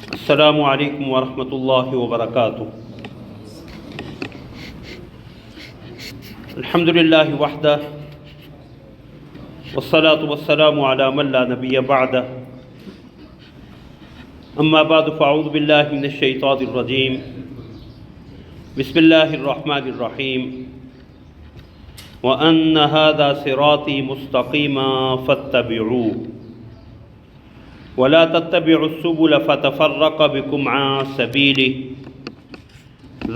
السلام علیکم ورحمۃ اللہ وبرکاتہ۔ الحمد للہ وحدہ والصلاة والسلام علی من لا نبی بعدہ، اما بعد فاعوذ باللہ من الشیطان الرجیم، بسم اللہ الرحمن الرحیم۔ وَأَنَّ هَذَا صِرَاطِي مُسْتَقِيمًا فَاتَّبِعُوهُ وَلَا تَتَّبِعُوا السُّبُلَ فَتَفَرَّقَ بِكُمْ عَن سَبِيلِهِ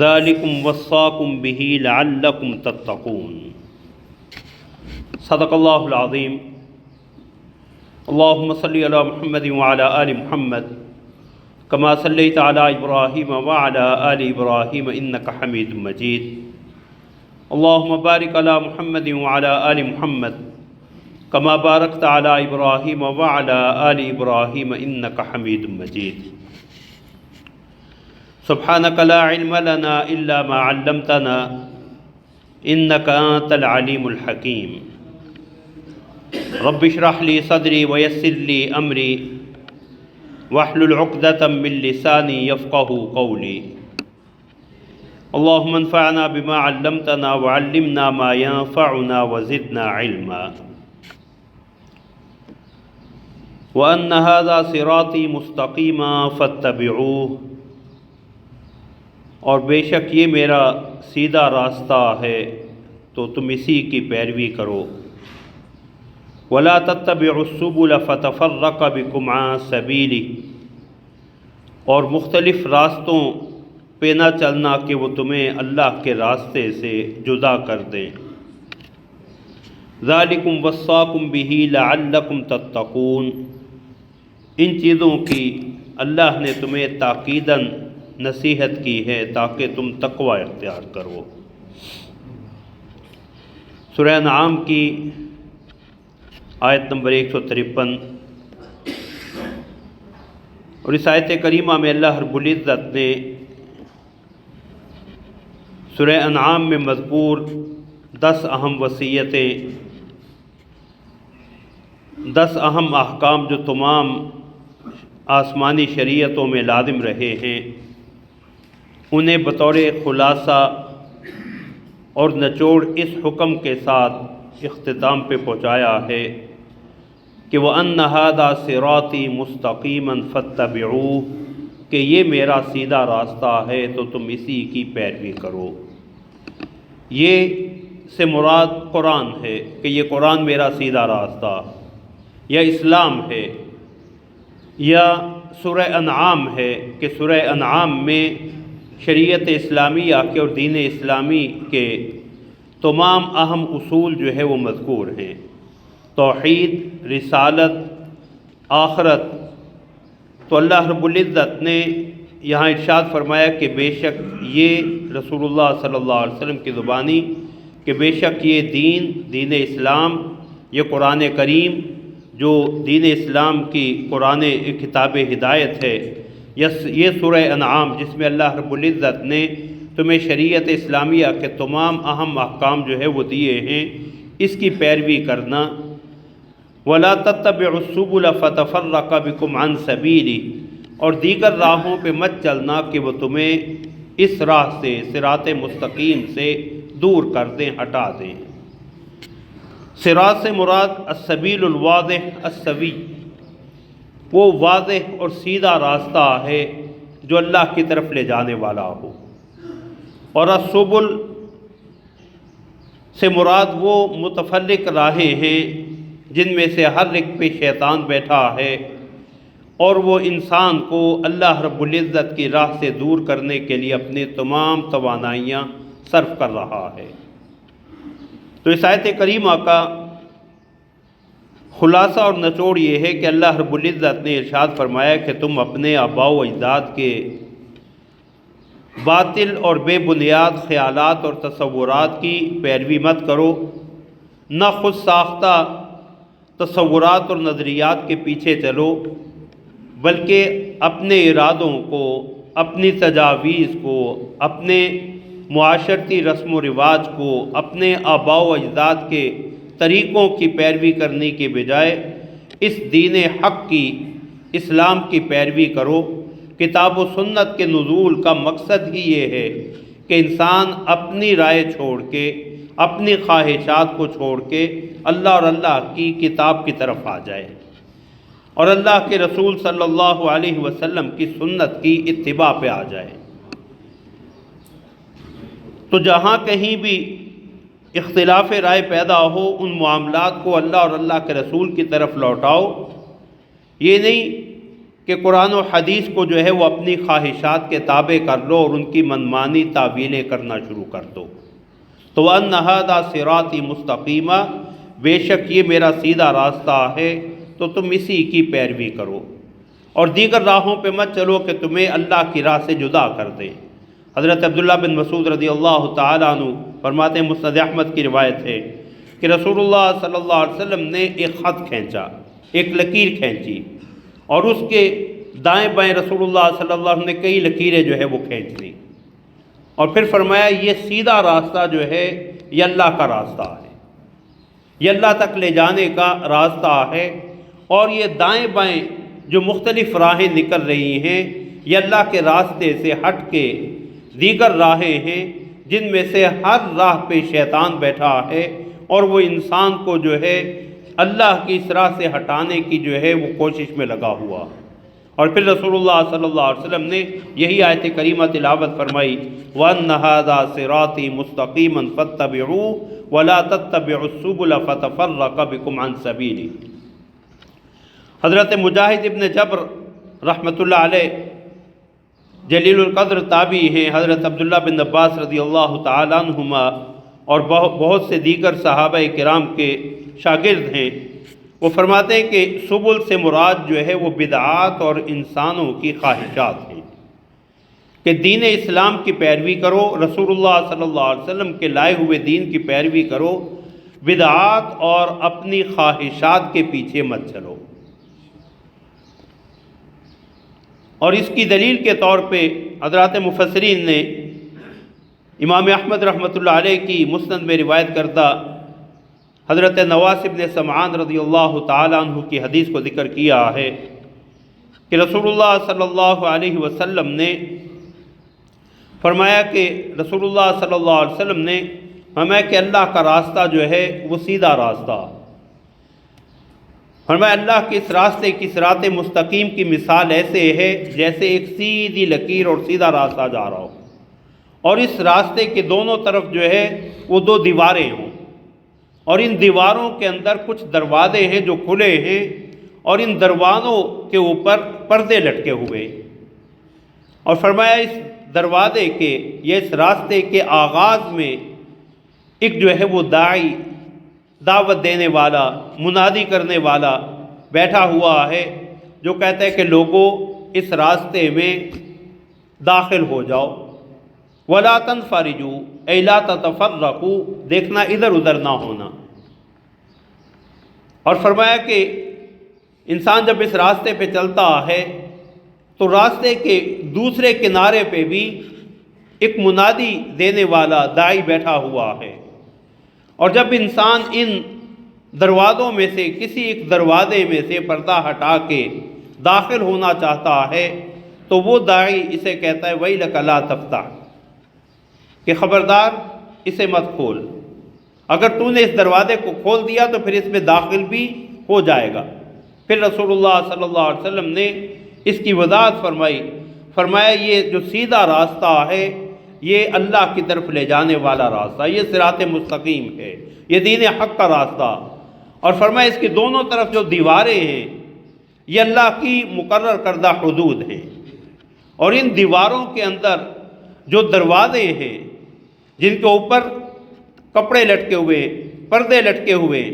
ذَلِكُمْ وَصَّاكُمْ بِهِ لَعَلَّكُمْ تَتَّقُونَ۔ صدق اللہ العظیم۔ اللہم صلی علی محمد وعلی آل محمد کما صلیت علی ابراہیم وعلی آل ابراہیم انک حمید مجید۔ اللہم بارک علی محمد وعلی آل محمد کما بارکت علی ابراہیم وعلی آل ابراہیم انک حمید مجید۔ سبحانک لا علم لنا الا ما علمتنا انک انت العلیم الحکیم۔ رب اشرح لی صدری ویسر لی امری واحلل عقدۃ من لسانی یفقہوا قولی۔ اللہم انفعنا بما علمتنا وعلمنا ما ينفعنا وزدنا علما۔ وَأَنَّ هَذَا صِرَاطِي مُسْتَقِيمًا فَاتَّبِعُوهُ، اور بے شک یہ میرا سیدھا راستہ ہے تو تم اسی کی پیروی کرو۔ وَلَا تَتَّبِعُوا السُّبُلَ فَتَفَرَّقَ بِكُمْ عَن سَبِيلِهِ، اور مختلف راستوں پہ نہ چلنا کہ وہ تمہیں اللہ کے راستے سے جدا کر دیں۔ ذَلِكُمْ وَصَّاكُمْ بِهِ لَعَلَّكُمْ تَتَّقُونَ، ان چیزوں کی اللہ نے تمہیں تاکیداً نصیحت کی ہے تاکہ تم تقوی اختیار کرو۔ سورہ انعام کی آیت نمبر 153، اور اس آیت کریمہ میں اللہ رب العزت نے سورہ انعام میں مذکور 10 اہم وصیتیں، 10 اہم احکام جو تمام آسمانی شریعتوں میں لازم رہے ہیں، انہیں بطور خلاصہ اور نچوڑ اس حکم کے ساتھ اختتام پہ پہنچایا ہے کہ وَأَنَّ هَذَا صِرَاطِي مُسْتَقِيمًا فَاتَّبِعُوهُ، کہ یہ میرا سیدھا راستہ ہے تو تم اسی کی پیروی کرو۔ یہ سے مراد قرآن ہے کہ یہ قرآن میرا سیدھا راستہ یا اسلام ہے، یا سورہ انعام ہے کہ سورہ انعام میں شریعت اسلامیہ کے اور دین اسلامی کے تمام اہم اصول جو ہے وہ مذکور ہیں، توحید، رسالت، آخرت۔ تو اللہ رب العزت نے یہاں ارشاد فرمایا کہ بے شک یہ رسول اللہ صلی اللہ علیہ وسلم کی زبانی کہ بے شک یہ دین اسلام، یہ قرآن کریم جو دین اسلام کی قرآن کتاب ہدایت ہے، یہ سورہ انعام جس میں اللہ رب العزت نے تمہیں شریعت اسلامیہ کے تمام اہم احکام جو ہے وہ دیے ہیں، اس کی پیروی کرنا۔ وَلَا تَتَّبِعُوا السُّبُلَ فَتَفَرَّقَ بِكُمْ عَن سَبِيلِهِ، اور دیگر راہوں پہ مت چلنا کہ وہ تمہیں اس راہ سے، صراط مستقیم سے دور کر دیں، ہٹا دیں۔ صراط سے مراد السبیل الواضح السوی، وہ واضح اور سیدھا راستہ ہے جو اللہ کی طرف لے جانے والا ہو، اور السبل سے مراد وہ متفرق راہیں ہیں جن میں سے ہر ایک پہ شیطان بیٹھا ہے، اور وہ انسان کو اللہ رب العزت کی راہ سے دور کرنے کے لیے اپنی تمام توانائیاں صرف کر رہا ہے۔ تو اس آیت کریمہ کا خلاصہ اور نچوڑ یہ ہے کہ اللہ رب العزت نے ارشاد فرمایا کہ تم اپنے آباء و اجداد کے باطل اور بے بنیاد خیالات اور تصورات کی پیروی مت کرو، نہ خود ساختہ تصورات اور نظریات کے پیچھے چلو، بلکہ اپنے ارادوں کو، اپنی تجاویز کو، اپنے معاشرتی رسم و رواج کو، اپنے آباء و اجداد کے طریقوں کی پیروی کرنے کے بجائے اس دین حق کی، اسلام کی پیروی کرو، کتاب و سنت کے نزول کا مقصد ہی یہ ہے کہ انسان اپنی رائے چھوڑ کے، اپنی خواہشات کو چھوڑ کے اللہ اور اللہ کی کتاب کی طرف آ جائے اور اللہ کے رسول صلی اللہ علیہ وسلم کی سنت کی اتباع پہ آ جائے۔ تو جہاں کہیں بھی اختلاف رائے پیدا ہو، ان معاملات کو اللہ اور اللہ کے رسول کی طرف لوٹاؤ۔ یہ نہیں کہ قرآن و حدیث کو جو ہے وہ اپنی خواہشات کے تابع کر لو اور ان کی منمانی تعویلیں کرنا شروع کر دو۔ تو وَأَنَّ هَذَا صِرَاطِي مُسْتَقِيمًا، بے شک یہ میرا سیدھا راستہ ہے، تو تم اسی کی پیروی کرو اور دیگر راہوں پہ مت چلو کہ تمہیں اللہ کی راہ سے جدا کر دے۔ حضرت عبداللہ بن مسعود رضی اللہ تعالیٰ عنہ فرماتے ہیں، مسند احمد کی روایت ہے کہ رسول اللہ صلی اللہ علیہ وسلم نے ایک خط کھینچا، ایک لکیر کھینچی، اور اس کے دائیں بائیں رسول اللہ صلی اللہ علیہ وسلم نے کئی لکیریں جو ہے وہ کھینچ لیں، اور پھر فرمایا یہ سیدھا راستہ جو ہے یہ اللہ کا راستہ ہے، یہ اللہ تک لے جانے کا راستہ ہے، اور یہ دائیں بائیں جو مختلف راہیں نکل رہی ہیں یہ اللہ کے راستے سے ہٹ کے دیگر راہیں ہیں، جن میں سے ہر راہ پہ شیطان بیٹھا ہے اور وہ انسان کو جو ہے اللہ کی اس راہ سے ہٹانے کی جو ہے وہ کوشش میں لگا ہوا۔ اور پھر رسول اللہ صلی اللہ علیہ وسلم نے یہی آیت کریمہ تلاوت فرمائی، وَأَنَّ هَذَا صِرَاطِي مُسْتَقِيمًا فَاتَّبِعُوهُ وَلَا تَتَّبِعُوا السُّبُلَ فَتَفَرَّقَ بِكُمْ عَنْ سَبِيلِهِ۔ حضرت مجاہد ابن جبر رحمۃ اللہ علیہ جلیل القدر تابعی ہیں، حضرت عبداللہ بن عباس رضی اللہ تعالیٰ عنہما اور بہت سے دیگر صحابہ کرام کے شاگرد ہیں، وہ فرماتے ہیں کہ سبل سے مراد جو ہے وہ بدعات اور انسانوں کی خواہشات ہیں، کہ دین اسلام کی پیروی کرو، رسول اللہ صلی اللہ علیہ وسلم کے لائے ہوئے دین کی پیروی کرو، بدعات اور اپنی خواہشات کے پیچھے مت چلو۔ اور اس کی دلیل کے طور پہ حضرات مفسرین نے امام احمد رحمۃ اللہ علیہ کی مسند میں روایت کردہ حضرت نواس بن سمعان رضی اللہ تعالیٰ عنہ کی حدیث کو ذکر کیا ہے کہ رسول اللہ صلی اللہ علیہ وسلم نے فرمایا کہ رسول اللہ صلی اللہ علیہ وسلم نے فرمایا کہ اللہ کا راستہ جو ہے وہ سیدھا راستہ، فرمایا اللہ کے اس راستے کی صراط مستقیم کی مثال ایسے ہے جیسے ایک سیدھی لکیر اور سیدھا راستہ جا رہا ہو، اور اس راستے کے دونوں طرف جو ہے وہ دو دیواریں ہوں، اور ان دیواروں کے اندر کچھ دروازے ہیں جو کھلے ہیں، اور ان دروازوں کے اوپر پردے لٹکے ہوئے، اور فرمایا اس دروازے کے یا اس راستے کے آغاز میں ایک جو ہے وہ داعی، دعوت دینے والا، منادی کرنے والا بیٹھا ہوا ہے، جو کہتا ہے کہ لوگوں اس راستے میں داخل ہو جاؤ، وَلَا تَنْفَرِجُوا اَيْ لَا تَتَفَرَّقُوا، دیکھنا ادھر ادھر نہ ہونا۔ اور فرمایا کہ انسان جب اس راستے پہ چلتا ہے تو راستے کے دوسرے کنارے پہ بھی ایک منادی دینے والا داعی بیٹھا ہوا ہے، اور جب انسان ان دروازوں میں سے کسی ایک دروازے میں سے پردہ ہٹا کے داخل ہونا چاہتا ہے تو وہ داعی اسے کہتا ہے وَيْلَكَ لَا تَفْتَحْ، کہ خبردار اسے مت کھول، اگر تو نے اس دروازے کو کھول دیا تو پھر اس میں داخل بھی ہو جائے گا۔ پھر رسول اللہ صلی اللہ علیہ وسلم نے اس کی وضاحت فرمائی، فرمایا یہ جو سیدھا راستہ ہے یہ اللہ کی طرف لے جانے والا راستہ، یہ صراط مستقیم ہے، یہ دین حق کا راستہ، اور فرمایا اس کی دونوں طرف جو دیواریں ہیں یہ اللہ کی مقرر کردہ حدود ہیں، اور ان دیواروں کے اندر جو دروازے ہیں جن کے اوپر کپڑے لٹکے ہوئے، پردے لٹکے ہوئے،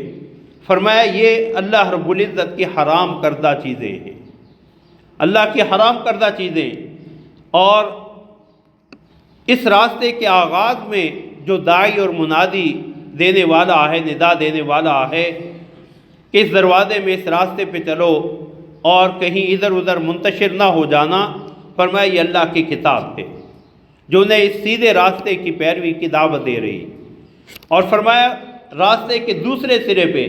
فرمایا یہ اللہ رب العزت کی حرام کردہ چیزیں ہیں، اللہ کی حرام کردہ چیزیں۔ اور اس راستے کے آغاز میں جو داعی اور منادی دینے والا ہے، ندا دینے والا ہے کہ اس دروازے میں اس راستے پہ چلو اور کہیں ادھر ادھر منتشر نہ ہو جانا، فرمایا یہ اللہ کی کتاب ہے جو انہیں اس سیدھے راستے کی پیروی کی دعوت دے رہی، اور فرمایا راستے کے دوسرے سرے پہ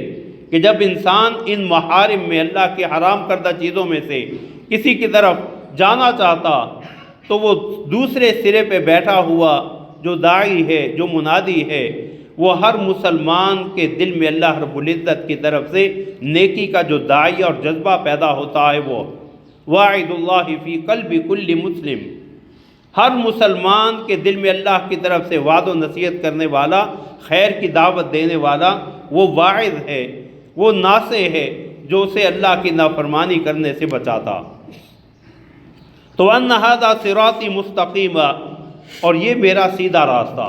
کہ جب انسان ان محارم میں اللہ کے حرام کردہ چیزوں میں سے کسی کی طرف جانا چاہتا تو وہ دوسرے سرے پہ بیٹھا ہوا جو داعی ہے، جو منادی ہے، وہ ہر مسلمان کے دل میں اللہ رب العزت کی طرف سے نیکی کا جو داعی اور جذبہ پیدا ہوتا ہے، وہ واعد اللہ فی قلب کل مسلم، ہر مسلمان کے دل میں اللہ کی طرف سے وعد و نصیحت کرنے والا، خیر کی دعوت دینے والا وہ واعظ ہے، وہ ناصح ہے جو اسے اللہ کی نافرمانی کرنے سے بچاتا۔ تو وَأَنَّ هَذَا صِرَاطِي مُسْتَقِيمًا، اور یہ میرا سیدھا راستہ،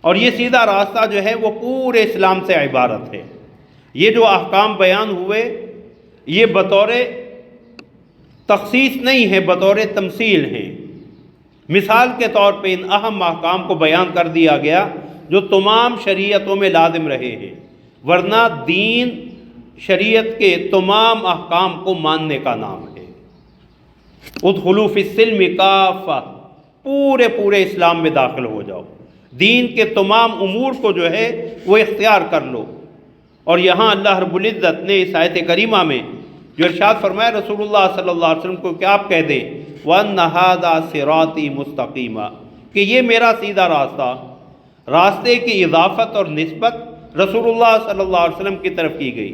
اور یہ سیدھا راستہ جو ہے وہ پورے اسلام سے عبارت ہے۔ یہ جو احکام بیان ہوئے یہ بطور تخصیص نہیں ہے، بطور تمثیل ہیں۔ مثال کے طور پہ ان اہم احکام کو بیان کر دیا گیا جو تمام شریعتوں میں لازم رہے ہیں، ورنہ دین شریعت کے تمام احکام کو ماننے کا نام ہے۔ ادخلوا فی السلم کافہ، پورے اسلام میں داخل ہو جاؤ، دین کے تمام امور کو جو ہے وہ اختیار کر لو۔ اور یہاں اللہ رب العزت نے اس آیت کریمہ میں جو ارشاد فرمایا رسول اللہ صلی اللہ علیہ وسلم کو کہ آپ کہہ دیں وَأَنَّ هَذَا صِرَاطِي مُسْتَقِيمًا، کہ یہ میرا سیدھا راستہ۔ راستے کی اضافت اور نسبت رسول اللہ صلی اللہ علیہ وسلم کی طرف کی گئی،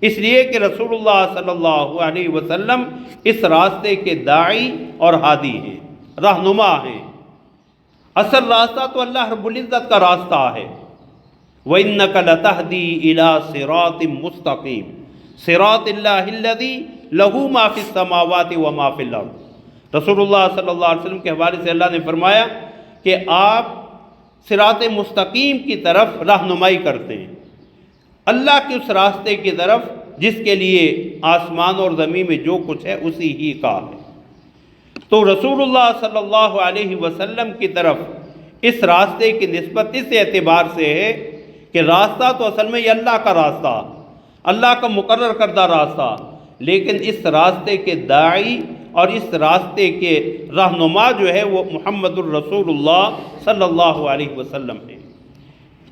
اس لیے کہ رسول اللہ صلی اللہ علیہ وسلم اس راستے کے داعی اور ہادی ہیں، رہنما ہیں۔ اصل راستہ تو اللہ رب العزت کا راستہ ہے۔ وَإِنَّكَ لَتَهْدِي إِلَىٰ صِرَاطٍ مُسْتَقِيمٍ صِرَاطِ اللَّهِ الَّذِي لَهُ مَا فِي السَّمَاوَاتِ وَمَا فِي الْأَرْضِ۔ رسول اللہ صلی اللہ علیہ وسلم کے حوالے سے اللہ نے فرمایا کہ آپ صراط مستقیم کی طرف رہنمائی کرتے ہیں، اللہ کے اس راستے کی طرف جس کے لیے آسمان اور زمین میں جو کچھ ہے اسی ہی کا ہے۔ تو رسول اللہ صلی اللہ علیہ وسلم کی طرف اس راستے کی نسبت اس اعتبار سے ہے کہ راستہ تو اصل میں یہ اللہ کا راستہ، اللہ کا مقرر کردہ راستہ، لیکن اس راستے کے داعی اور اس راستے کے رہنما جو ہے وہ محمد الرسول اللہ صلی اللہ علیہ وسلم ہے۔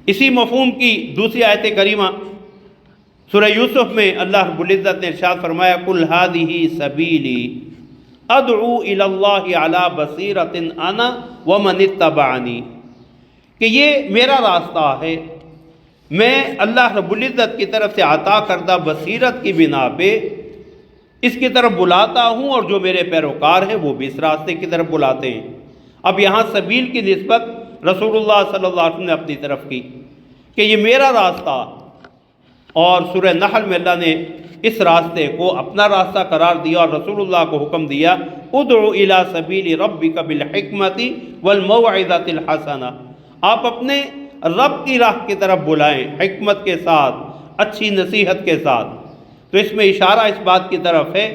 اسی مفہوم کی دوسری آیت کریمہ سورہ یوسف میں اللہ رب العزت نے ارشاد فرمایا قُلْ هَٰذِهِ سَبِيلِي أَدْعُو إِلَى اللَّهِ عَلَىٰ بَصِيرَةٍ أَنَا وَمَنِ اتَّبَعَنِي، کہ یہ میرا راستہ ہے، میں اللہ رب العزت کی طرف سے عطا کردہ بصیرت کی بنا پہ اس کی طرف بلاتا ہوں، اور جو میرے پیروکار ہیں وہ بھی اس راستے کی طرف بلاتے ہیں۔ اب یہاں سبیل کی نسبت رسول اللہ صلی اللہ علیہ وسلم نے اپنی طرف کی کہ یہ میرا راستہ، اور سورہ نحل میں اللہ نے اس راستے کو اپنا راستہ قرار دیا اور رسول اللہ کو حکم دیا ادعو الی سبیل ربک بالحکمۃ والموعظۃ الحسنہ، آپ اپنے رب کی راہ کی طرف بلائیں حکمت کے ساتھ، اچھی نصیحت کے ساتھ۔ تو اس میں اشارہ اس بات کی طرف ہے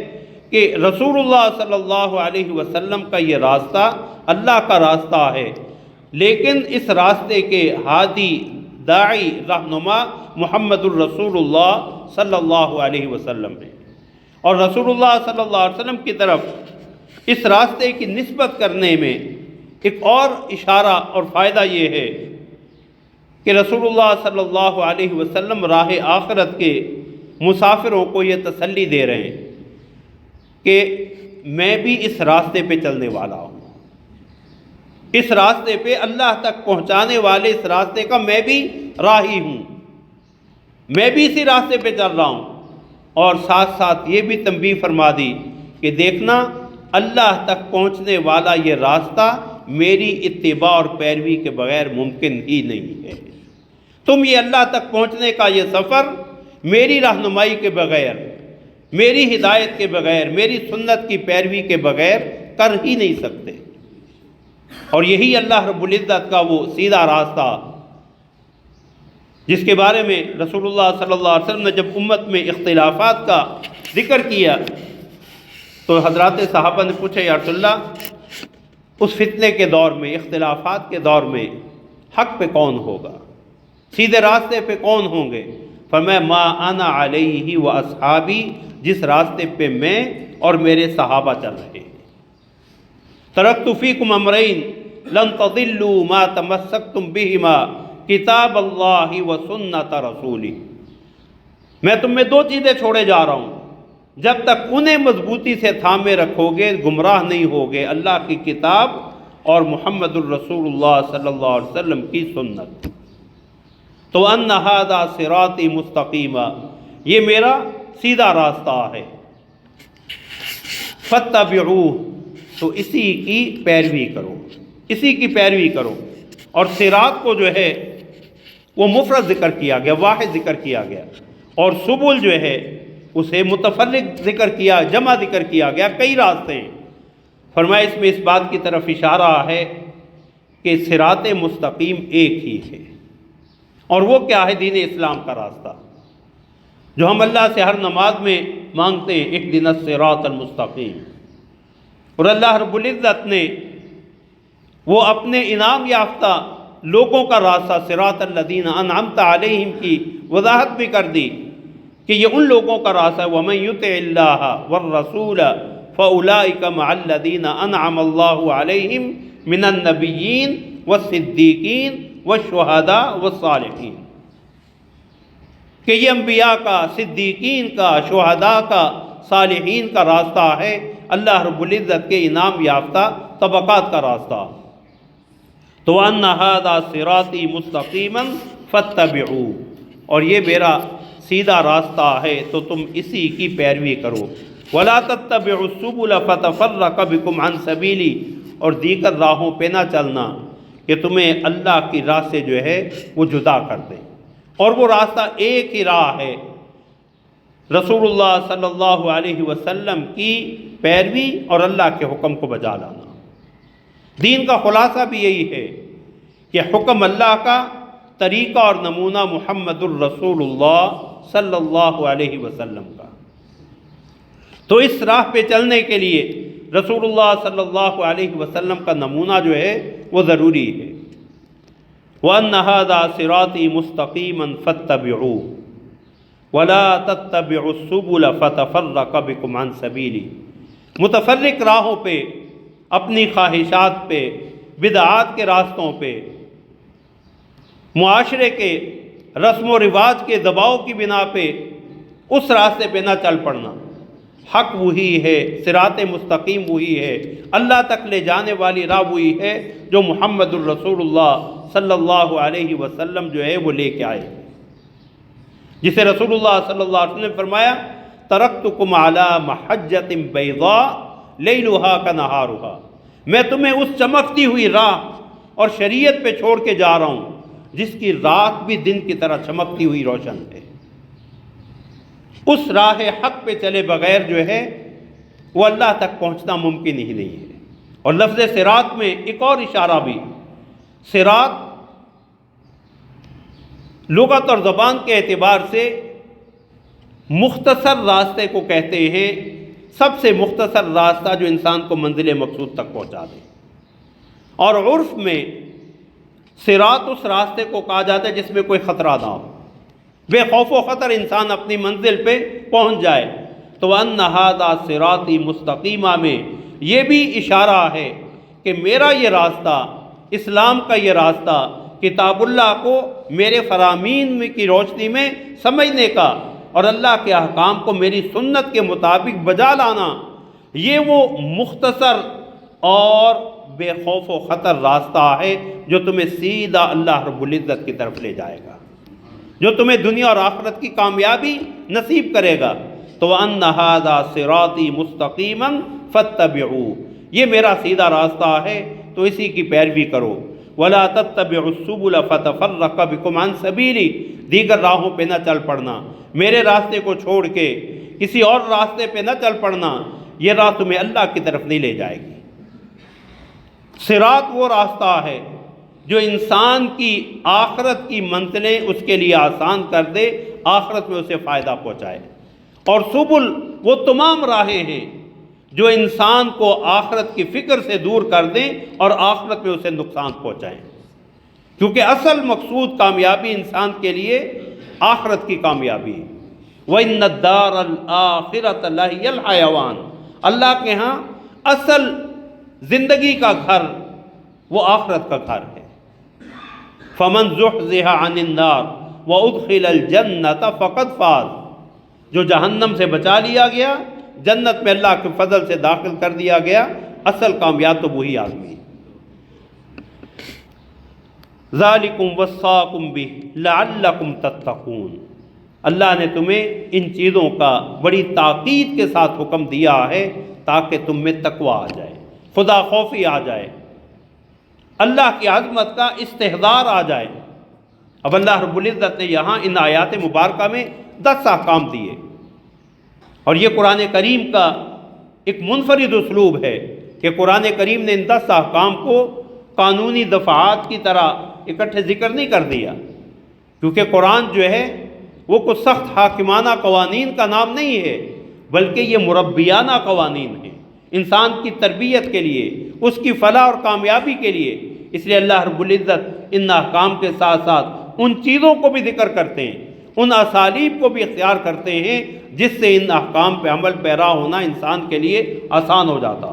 کہ رسول اللہ صلی اللہ علیہ وسلم کا یہ راستہ اللہ کا راستہ ہے، لیکن اس راستے کے ہادی، داعی، رہنما محمد الرسول اللہ صلی اللہ علیہ وسلم ہے۔ اور رسول اللہ صلی اللہ علیہ وسلم کی طرف اس راستے کی نسبت کرنے میں ایک اور اشارہ اور فائدہ یہ ہے کہ رسول اللہ صلی اللہ علیہ وسلم راہ آخرت کے مسافروں کو یہ تسلی دے رہے ہیں کہ میں بھی اس راستے پہ چلنے والا ہوں، اس راستے پہ اللہ تک پہنچانے والے اس راستے کا میں بھی راہی ہوں، میں بھی اسی راستے پہ چل رہا ہوں۔ اور ساتھ ساتھ یہ بھی تنبیہ فرما دی کہ دیکھنا اللہ تک پہنچنے والا یہ راستہ میری اتباع اور پیروی کے بغیر ممکن ہی نہیں ہے۔ تم یہ اللہ تک پہنچنے کا یہ سفر میری رہنمائی کے بغیر، میری ہدایت کے بغیر، میری سنت کی پیروی کے بغیر کر ہی نہیں سکتے۔ اور یہی اللہ رب العزت کا وہ سیدھا راستہ جس کے بارے میں رسول اللہ صلی اللہ علیہ وسلم نے جب امت میں اختلافات کا ذکر کیا تو حضرات صحابہ نے پوچھا یا رسول اللہ اس فتنے کے دور میں، اختلافات کے دور میں حق پہ کون ہوگا، سیدھے راستے پہ کون ہوں گے؟ فرمایا ما انا علیہ و اصحابی، جس راستے پہ میں اور میرے صحابہ چل رہے ہیں۔ ترکت فیکم امرین لن تضلوا ما تمسکتم بہما کتاب اللہ و سنت رسولی، میں تم میں دو چیزیں چھوڑے جا رہا ہوں جب تک انہیں مضبوطی سے تھامے رکھو گے گمراہ نہیں ہوگے اللہ کی کتاب اور محمد الرسول اللہ صلی اللہ علیہ وسلم کی سنت۔ تو ان ھذا صراطی مستقیما، یہ میرا سیدھا راستہ ہے، فاتبعوہ، تو اسی کی پیروی کرو، اسی کی پیروی کرو۔ اور صراط کو جو ہے وہ مفرد ذکر کیا گیا، واحد ذکر کیا گیا، اور سبل جو ہے اسے متفرق ذکر کیا، جمع ذکر کیا گیا، کئی راستے ہیں۔ فرمایا اس میں اس بات کی طرف اشارہ ہے کہ صراط مستقیم ایک ہی ہے، اور وہ کیا ہے؟ دین اسلام کا راستہ جو ہم اللہ سے ہر نماز میں مانگتے ہیں، اہدنا الصراط المستقیم۔ اور اللہ رب العزت نے وہ اپنے انعام یافتہ لوگوں کا راستہ صراط الذین انعمت علیہم کی وضاحت بھی کر دی کہ یہ ان لوگوں کا راستہ ہے، وَمَن يُطِعِ اللَّهَ وَالرَّسُولَ فَأُولَٰئِكَ مَعَ الَّذِينَ أَنْعَمَ اللَّهُ عَلَيْهِم مِّنَ النَّبِيِّينَ وَالصِّدِّيقِينَ وَالشُّهَدَاءِ وَالصَّالِحِينَ، کہ یہ انبیاء کا، صدیقین کا، شہداء کا، صالحین کا راستہ ہے، اللہ رب العزت کے انعام یافتہ طبقات کا راستہ۔ تو ان ھذا صراطی مستقیما فاتبعوہ، اور یہ میرا سیدھا راستہ ہے تو تم اسی کی پیروی کرو۔ ولا تتبعوا السبل فتفرق بکم عن سبیلی، اور دیگر راہوں پہ نہ چلنا کہ تمہیں اللہ کی راہ سے جو ہے وہ جدا کر دے، اور وہ راستہ ایک ہی راہ ہے، رسول اللہ صلی اللہ علیہ وسلم کی پیروی اور اللہ کے حکم کو بجا لانا۔ دین کا خلاصہ بھی یہی ہے کہ حکم اللہ کا، طریقہ اور نمونہ محمد الرسول اللہ صلی اللہ علیہ وسلم کا۔ تو اس راہ پہ چلنے کے لیے رسول اللہ صلی اللہ علیہ وسلم کا نمونہ جو ہے وہ ضروری ہے۔ وَأَنَّ هَذَا صِرَاطِي مُسْتَقِيمًا فَاتَّبِعُوهُ وَلَا تَتَّبِعُوا السُّبُلَ فَتَفَرَّقَ بِكُمْ عَنْ سَبِيلِهِ، متفرق راہوں پہ، اپنی خواہشات پہ، بدعات کے راستوں پہ، معاشرے کے رسم و رواج کے دباؤ کی بنا پہ اس راستے پہ نہ چل پڑنا۔ حق وہی ہے، صراط مستقیم وہی ہے، اللہ تک لے جانے والی راہ وہی ہے جو محمد الرسول اللہ صلی اللہ علیہ وسلم جو ہے وہ لے کے آئے، جسے رسول اللہ صلی اللہ علیہ وسلم نے فرمایا ترکتکم علی محجۃ بیضاء لیلھا کنہارھا، میں تمہیں اس چمکتی ہوئی راہ اور شریعت پہ چھوڑ کے جا رہا ہوں جس کی رات بھی دن کی طرح چمکتی ہوئی روشن ہے۔ اس راہ حق پہ چلے بغیر جو ہے وہ اللہ تک پہنچنا ممکن ہی نہیں ہے۔ اور لفظ صراط میں ایک اور اشارہ بھی، صراط لغت اور زبان کے اعتبار سے مختصر راستے کو کہتے ہیں، سب سے مختصر راستہ جو انسان کو منزل مقصود تک پہنچا دے۔ اور عرف میں صراط اس راستے کو کہا جاتا ہے جس میں کوئی خطرہ نہ ہو، بے خوف و خطر انسان اپنی منزل پہ پہنچ جائے۔ تو ان ھذا صراطی مستقیمہ میں یہ بھی اشارہ ہے کہ میرا یہ راستہ، اسلام کا یہ راستہ، کتاب اللہ کو میرے فرامین کی روشنی میں سمجھنے کا اور اللہ کے احکام کو میری سنت کے مطابق بجا لانا، یہ وہ مختصر اور بے خوف و خطر راستہ ہے جو تمہیں سیدھا اللہ رب العزت کی طرف لے جائے گا، جو تمہیں دنیا اور آخرت کی کامیابی نصیب کرے گا۔ تو ان ھذا صراطی مستقیما فاتبعوہ، یہ میرا سیدھا راستہ ہے تو اسی کی پیروی کرو۔ ولا تتبعوا السبل فتفرق بکم عن سبیلی، دیگر راہوں پہ نہ چل پڑنا، میرے راستے کو چھوڑ کے کسی اور راستے پہ نہ چل پڑنا، یہ راہ تمہیں اللہ کی طرف نہیں لے جائے گی۔ صراط وہ راستہ ہے جو انسان کی آخرت کی منزلیں اس کے لیے آسان کر دے، آخرت میں اسے فائدہ پہنچائے، اور سبل وہ تمام راہیں ہیں جو انسان کو آخرت کی فکر سے دور کر دیں اور آخرت میں اسے نقصان پہنچائیں، کیونکہ اصل مقصود کامیابی انسان کے لیے آخرت کی کامیابی ہے۔ وَإِنَّ الدَّارَ الْآخِرَةَ لَهِيَ الْحَيَوَانُ، اللہ کے ہاں اصل زندگی کا گھر وہ آخرت کا گھر ہے۔ فَمَنْ زُحْزِحَ عَنِ النَّارِ وَأُدْخِلَ الْجَنَّةَ فَقَدْ فَازَ، جو جہنم سے بچا لیا گیا، جنت میں اللہ کے فضل سے داخل کر دیا گیا، اصل کامیاب تو وہی آدمی ہے۔ ذالکم وصاکم بہ لعلکم تتقون، اللہ نے تمہیں ان چیزوں کا بڑی تاکید کے ساتھ حکم دیا ہے تاکہ تم میں تقوی آ جائے، خدا خوفی آ جائے، اللہ کی عظمت کا استحضار آ جائے۔ اب اللہ رب العزت نے یہاں ان آیات مبارکہ میں 10 احکام دیے، اور یہ قرآن کریم کا ایک منفرد اسلوب ہے کہ قرآن کریم نے ان 10 احکام کو قانونی دفعات کی طرح اکٹھے ذکر نہیں کر دیا، کیونکہ قرآن جو ہے وہ کوئی سخت حاکمانہ قوانین کا نام نہیں ہے، بلکہ یہ مربیانہ قوانین ہیں، انسان کی تربیت کے لیے، اس کی فلاح اور کامیابی کے لیے۔ اس لیے اللہ رب العزت ان احکام کے ساتھ ساتھ ان چیزوں کو بھی ذکر کرتے ہیں، ان اسالیب کو بھی اختیار کرتے ہیں جس سے ان احکام پہ عمل پیرا ہونا انسان کے لیے آسان ہو جاتا۔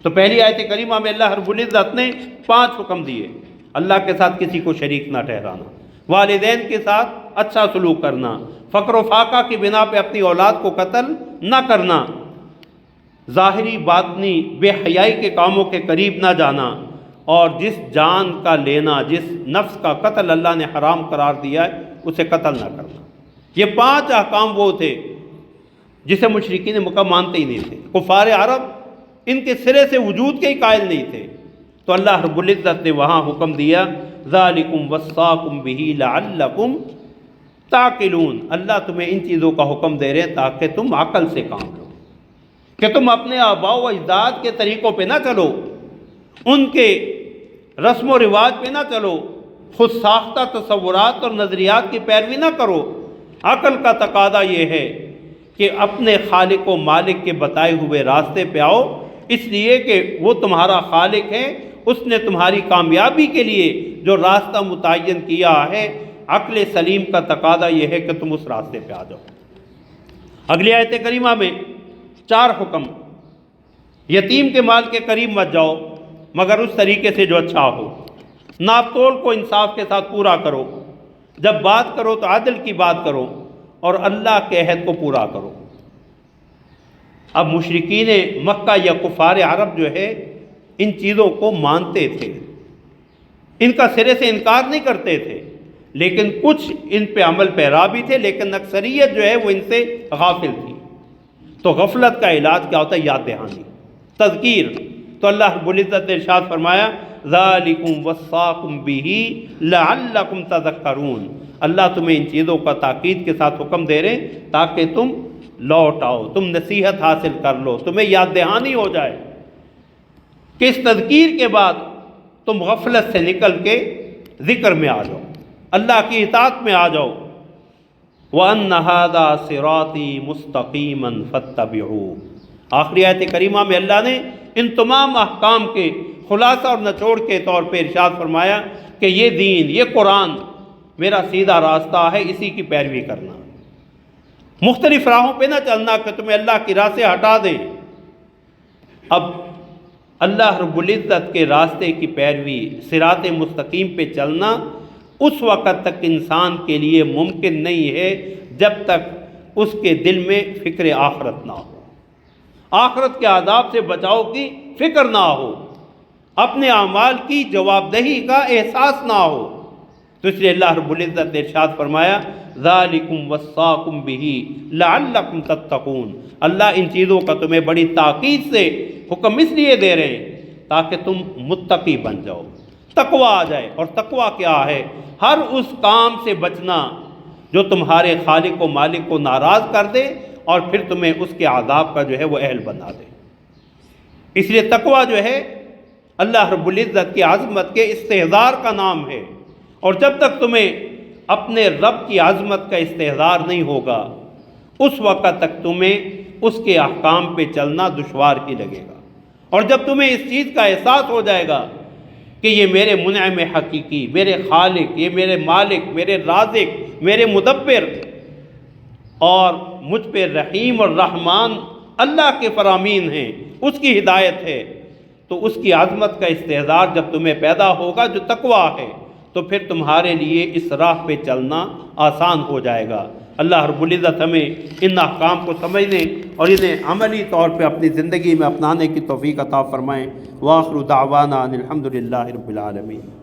تو پہلی آیت کریمہ میں اللہ رب العزت نے 5 حکم دیے۔ اللہ کے ساتھ کسی کو شریک نہ ٹھہرانا، والدین کے ساتھ اچھا سلوک کرنا، فقر و فاقہ کی بنا پہ اپنی اولاد کو قتل نہ کرنا، ظاہری باطنی بے حیائی کے کاموں کے قریب نہ جانا، اور جس جان کا لینا، جس نفس کا قتل اللہ نے حرام قرار دیا ہے اسے قتل نہ کرنا۔ یہ 5 احکام وہ تھے جسے مشرکین مکہ مانتے ہی نہیں تھے، کفار عرب ان کے سرے سے وجود کے ہی قائل نہیں تھے۔ تو اللہ رب العزت نے وہاں حکم دیا ذالکم وصاکم بہ لعلکم تعقلون، اللہ تمہیں ان چیزوں کا حکم دے رہے ہیں تاکہ تم عقل سے کام لو، کہ تم اپنے آباء و اجداد کے طریقوں پہ نہ چلو، ان کے رسم و رواج پہ نہ چلو، خود ساختہ تصورات اور نظریات کی پیروی نہ کرو۔ عقل کا تقاضا یہ ہے کہ اپنے خالق و مالک کے بتائے ہوئے راستے پہ آؤ، اس لیے کہ وہ تمہارا خالق ہے، اس نے تمہاری کامیابی کے لیے جو راستہ متعین کیا ہے۔ عقل سلیم کا تقاضا یہ ہے کہ تم اس راستے پہ آ جاؤ۔ اگلی آیت کریمہ میں 4 حکم، یتیم کے مال کے قریب مت جاؤ مگر اس طریقے سے جو اچھا ہو، ناپ تول کو انصاف کے ساتھ پورا کرو، جب بات کرو تو عدل کی بات کرو، اور اللہ کے عہد کو پورا کرو۔ اب مشرکین مکہ یا کفار عرب جو ہے ان چیزوں کو مانتے تھے، ان کا سرے سے انکار نہیں کرتے تھے، لیکن کچھ ان پہ عمل پیرا بھی تھے، لیکن اکثریت جو ہے وہ ان سے غافل تھی۔ تو غفلت کا علاج کیا ہوتا ہے؟ یاد دہانی، تذکیر۔ تو اللہ رب العزت نے ارشاد فرمایا ذالکم وصاکم بہ لعلکم تذکرون، اللہ تمہیں ان چیزوں کا تاکید کے ساتھ حکم دے رہے ہیں تاکہ تم لوٹ آؤ، تم نصیحت حاصل کر لو، تمہیں یاد دہانی ہو جائے کہ اس تذکیر کے بعد تم غفلت سے نکل کے ذکر میں آ جاؤ، اللہ کی اطاعت میں آ جاؤ۔ وَأَنَّ هَذَا صِرَاطِي مُسْتَقِيمًا فَاتَّبِعُوهُ، آخری آیت کریمہ میں اللہ نے ان تمام احکام کے خلاصہ اور نچوڑ کے طور پہ ارشاد فرمایا کہ یہ دین، یہ قرآن میرا سیدھا راستہ ہے، اسی کی پیروی کرنا، مختلف راہوں پہ نہ چلنا کہ تمہیں اللہ کی راہ سے ہٹا دیں۔ اب اللہ رب العزت کے راستے کی پیروی، صراط مستقیم پہ چلنا اس وقت تک انسان کے لیے ممکن نہیں ہے جب تک اس کے دل میں فکر آخرت نہ ہو، آخرت کے عذاب سے بچاؤ کی فکر نہ ہو، اپنے اعمال کی جواب دہی کا احساس نہ ہو۔ تو اس لیے اللہ رب العزت نے ارشاد فرمایا ذالکم وصاکم بہ لعلکم تتقون، اللہ ان چیزوں کا تمہیں بڑی تاکید سے حکم اس لیے دے رہے ہیں تاکہ تم متقی بن جاؤ، تقوی آ جائے۔ اور تقوی کیا ہے؟ ہر اس کام سے بچنا جو تمہارے خالق و مالک کو ناراض کر دے اور پھر تمہیں اس کے عذاب کا جو ہے وہ اہل بنا دے۔ اس لیے تقوی جو ہے اللہ رب العزت کی عظمت کے استحضار کا نام ہے، اور جب تک تمہیں اپنے رب کی عظمت کا استحضار نہیں ہوگا اس وقت تک تمہیں اس کے احکام پہ چلنا دشوار ہی لگے گا۔ اور جب تمہیں اس چیز کا احساس ہو جائے گا کہ یہ میرے منعم حقیقی، میرے خالق، یہ میرے مالک، میرے رازق، میرے مدبر اور مجھ پہ رحیم اور رحمان اللہ کے فرامین ہیں، اس کی ہدایت ہے، تو اس کی عظمت کا استحضار جب تمہیں پیدا ہوگا جو تقویٰ ہے، تو پھر تمہارے لیے اس راہ پہ چلنا آسان ہو جائے گا۔ اللہ رب العزت ہمیں ان احکام کو سمجھنے اور انہیں عملی طور پہ اپنی زندگی میں اپنانے کی توفیق عطا فرمائیں۔ وآخر دعوانا ان الحمد للہ رب العالمین۔